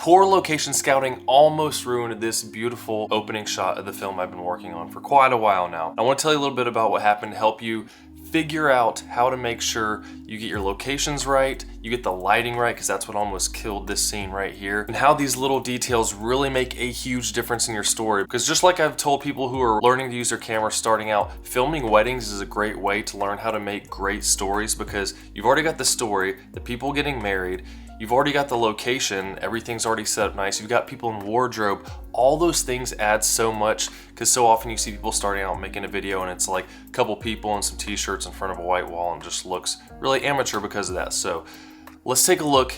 Poor location scouting almost ruined this beautiful opening shot of the film I've been working on for quite a while now. I want to tell you a little bit about what happened to help you figure out how to make sure you get your locations right, you get the lighting right, because that's what almost killed this scene right here, and how these little details really make a huge difference in your story. Because just like I've told people who are learning to use their camera starting out, filming weddings is a great way to learn how to make great stories, because you've already got the story, the people getting married, you've already got the location, everything's already set up nice, you've got people in wardrobe. All those things add so much, because so often you see people starting out making a video and it's like a couple people and some t-shirts in front of a white wall and just looks really amateur because of that. So let's take a look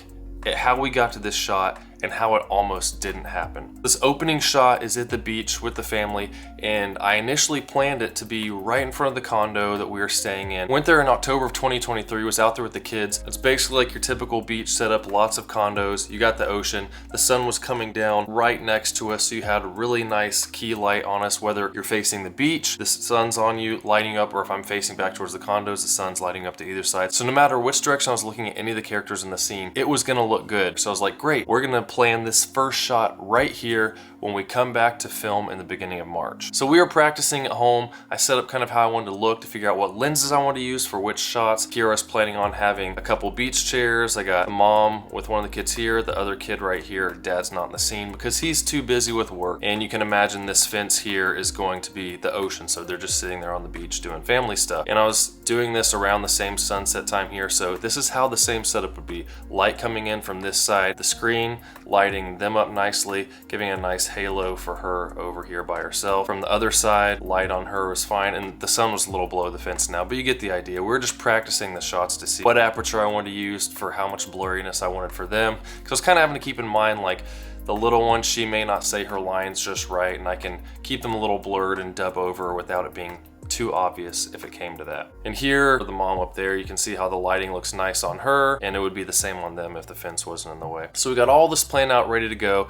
at how we got to this shot and how it almost didn't happen. This opening shot is at the beach with the family, and I initially planned it to be right in front of the condo that we were staying in. Went there in October of 2023, was out there with the kids. It's basically like your typical beach setup, lots of condos, you got the ocean, the sun was coming down right next to us, so you had a really nice key light on us, whether you're facing the beach, the sun's on you lighting up, or if I'm facing back towards the condos, the sun's lighting up to either side. So no matter which direction I was looking at any of the characters in the scene, it was gonna look good. So I was like, great, we're gonna plan this first shot right here when we come back to film in the beginning of March. So we were practicing at home. I set up kind of how I wanted to look to figure out what lenses I wanted to use for which shots. Here I was planning on having a couple beach chairs. I got the mom with one of the kids here, the other kid right here. Dad's not in the scene because he's too busy with work. And you can imagine this fence here is going to be the ocean. So they're just sitting there on the beach doing family stuff. And I was doing this around the same sunset time here. So this is how the same setup would be. Light coming in from this side, the screen, lighting them up nicely, giving a nice halo for her over here by herself. From the other side, light on her was fine, and the sun was a little below the fence now, but you get the idea. We were just practicing the shots to see what aperture I wanted to use for how much blurriness I wanted for them, because I was kind of having to keep in mind, like, the little one, she may not say her lines just right, and I can keep them a little blurred and dub over without it being too obvious if it came to that. And here, the mom up there, you can see how the lighting looks nice on her, and it would be the same on them if the fence wasn't in the way. So we got all this planned out, ready to go.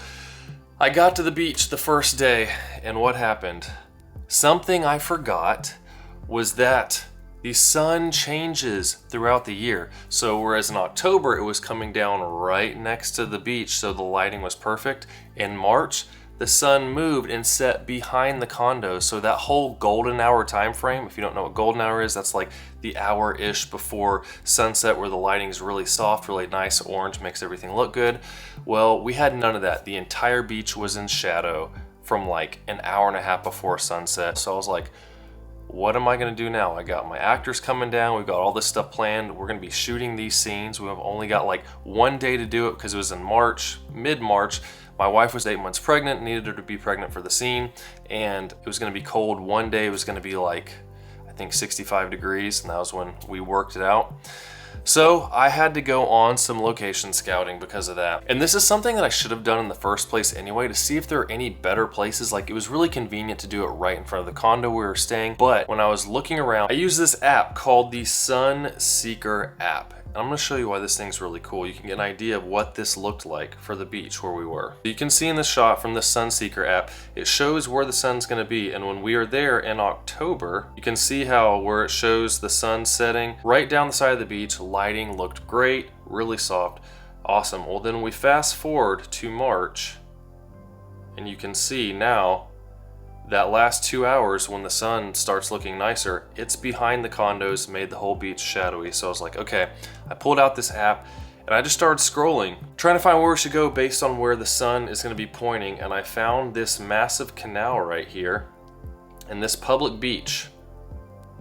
I got to the beach the first day, and what happened? Something I forgot was that the sun changes throughout the year. So whereas in October it was coming down right next to the beach, so the lighting was perfect, in March the sun moved and set behind the condos. So that whole golden hour time frame, if you don't know what golden hour is, that's like the hour-ish before sunset where the lighting is really soft, really nice orange, makes everything look good. Well, we had none of that. The entire beach was in shadow from like an hour and a half before sunset. So I was like, what am I gonna do now? I got my actors coming down, we've got all this stuff planned, we're gonna be shooting these scenes. We've only got like one day to do it because it was in March, mid-March. My wife was 8 months pregnant, needed her to be pregnant for the scene, and it was gonna be cold. One day it was gonna be like, I think 65 degrees, and that was when we worked it out. So I had to go on some location scouting because of that. And this is something that I should have done in the first place anyway, to see if there are any better places. Like, it was really convenient to do it right in front of the condo we were staying. But when I was looking around, I used this app called the Sun Seeker app. I'm gonna show you why this thing's really cool. You can get an idea of what this looked like for the beach where we were. You can see in the shot from the Sun Seeker app, it shows where the sun's gonna be. And when we are there in October, you can see how where it shows the sun setting right down the side of the beach, lighting looked great, really soft, awesome. Well, then we fast forward to March, and you can see now that last 2 hours when the sun starts looking nicer, it's behind the condos, made the whole beach shadowy. So I was like, okay, I pulled out this app and I just started scrolling, trying to find where we should go based on where the sun is gonna be pointing. And I found this massive canal right here and this public beach.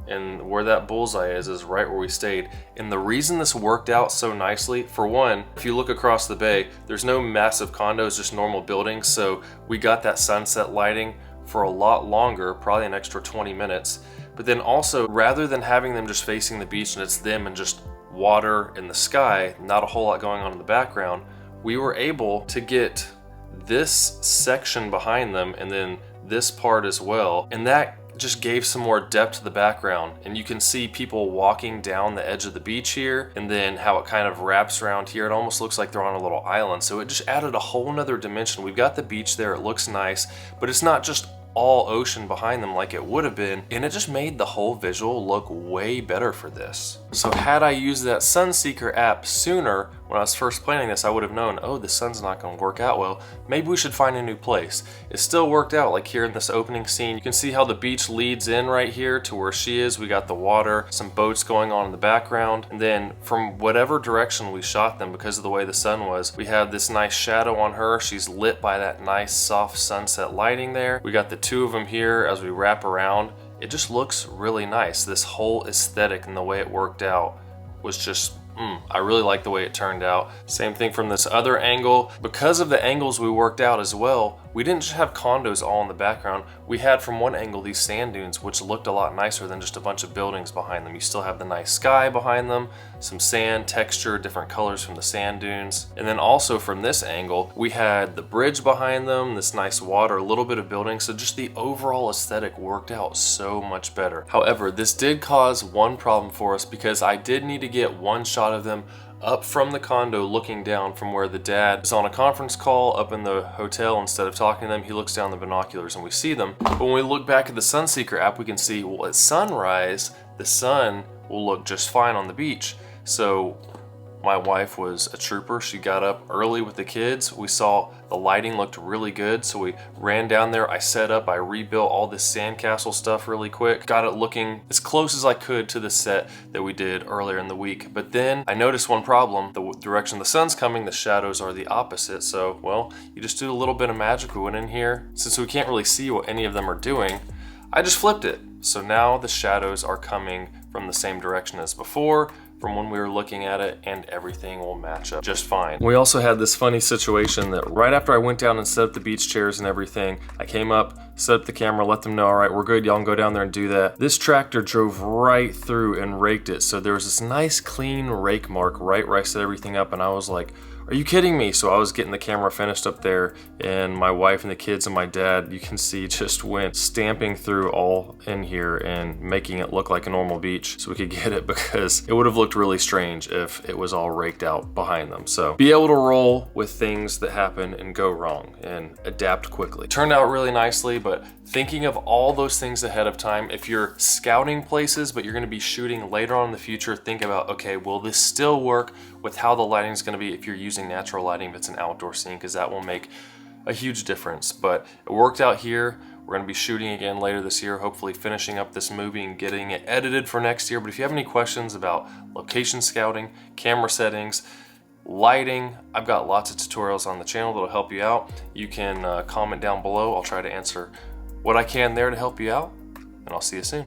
And where that bullseye is right where we stayed. And the reason this worked out so nicely, for one, if you look across the bay, there's no massive condos, just normal buildings. So we got that sunset lighting for a lot longer, probably an extra 20 minutes. But then also, rather than having them just facing the beach and it's them and just water in the sky, not a whole lot going on in the background, we were able to get this section behind them and then this part as well. And that just gave some more depth to the background. And you can see people walking down the edge of the beach here, and then how it kind of wraps around here. It almost looks like they're on a little island. So it just added a whole nother dimension. We've got the beach there, it looks nice, but it's not just all ocean behind them like it would have been, and it just made the whole visual look way better for this. So had I used that Sunseeker app sooner, When I was first planning this, I would have known, oh, the sun's not going to work out well. Maybe we should find a new place. It still worked out. Like here in this opening scene, you can see how the beach leads in right here to where she is. We got the water, some boats going on in the background. And then from whatever direction we shot them, because of the way the sun was, we have this nice shadow on her. She's lit by that nice soft sunset lighting there. We got the two of them here as we wrap around. It just looks really nice. This whole aesthetic and the way it worked out was just I really like the way it turned out. Same thing from this other angle. Because of the angles we worked out as well, we didn't just have condos all in the background. We had from one angle these sand dunes, which looked a lot nicer than just a bunch of buildings behind them. You still have the nice sky behind them, some sand texture, different colors from the sand dunes. And then also from this angle, we had the bridge behind them, this nice water, a little bit of building. So just the overall aesthetic worked out so much better. However, this did cause one problem for us because I did need to get one shot of them up from the condo looking down from where the dad is on a conference call up in the hotel. Instead of talking to them, he looks down the binoculars and we see them. But when we look back at the Sunseeker app, we can see, well, at sunrise, the sun will look just fine on the beach. So my wife was a trooper. She got up early with the kids. We saw the lighting looked really good, so we ran down there. I set up, I rebuilt all this sandcastle stuff really quick. Got it looking as close as I could to the set that we did earlier in the week. But then I noticed one problem. The direction the sun's coming, the shadows are the opposite. So, well, you just do a little bit of magic. We went in here. Since we can't really see what any of them are doing, I just flipped it. So now the shadows are coming from the same direction as before, from when we were looking at it, and everything will match up just fine. We also had this funny situation that right after I went down and set up the beach chairs and everything, I came up, set up the camera, let them know, all right, we're good, y'all can go down there and do that. This tractor drove right through and raked it. So there was this nice clean rake mark right where I set everything up, and I was like, are you kidding me? So I was getting the camera finished up there, and my wife and the kids and my dad, you can see, just went stamping through all in here and making it look like a normal beach so we could get it, because it would have looked really strange if it was all raked out behind them. So be able to roll with things that happen and go wrong and adapt quickly. Turned out really nicely, but thinking of all those things ahead of time, if you're scouting places but you're going to be shooting later on in the future, think about, okay, will this still work with how the lighting is going to be if you're using natural lighting if it's an outdoor scene, because that will make a huge difference. But it worked out here. We're going to be shooting again later this year, hopefully finishing up this movie and getting it edited for next year. But if you have any questions about location scouting, camera settings, lighting, I've got lots of tutorials on the channel that'll help you out. You can comment down below. I'll try to answer what I can there to help you out, and I'll see you soon.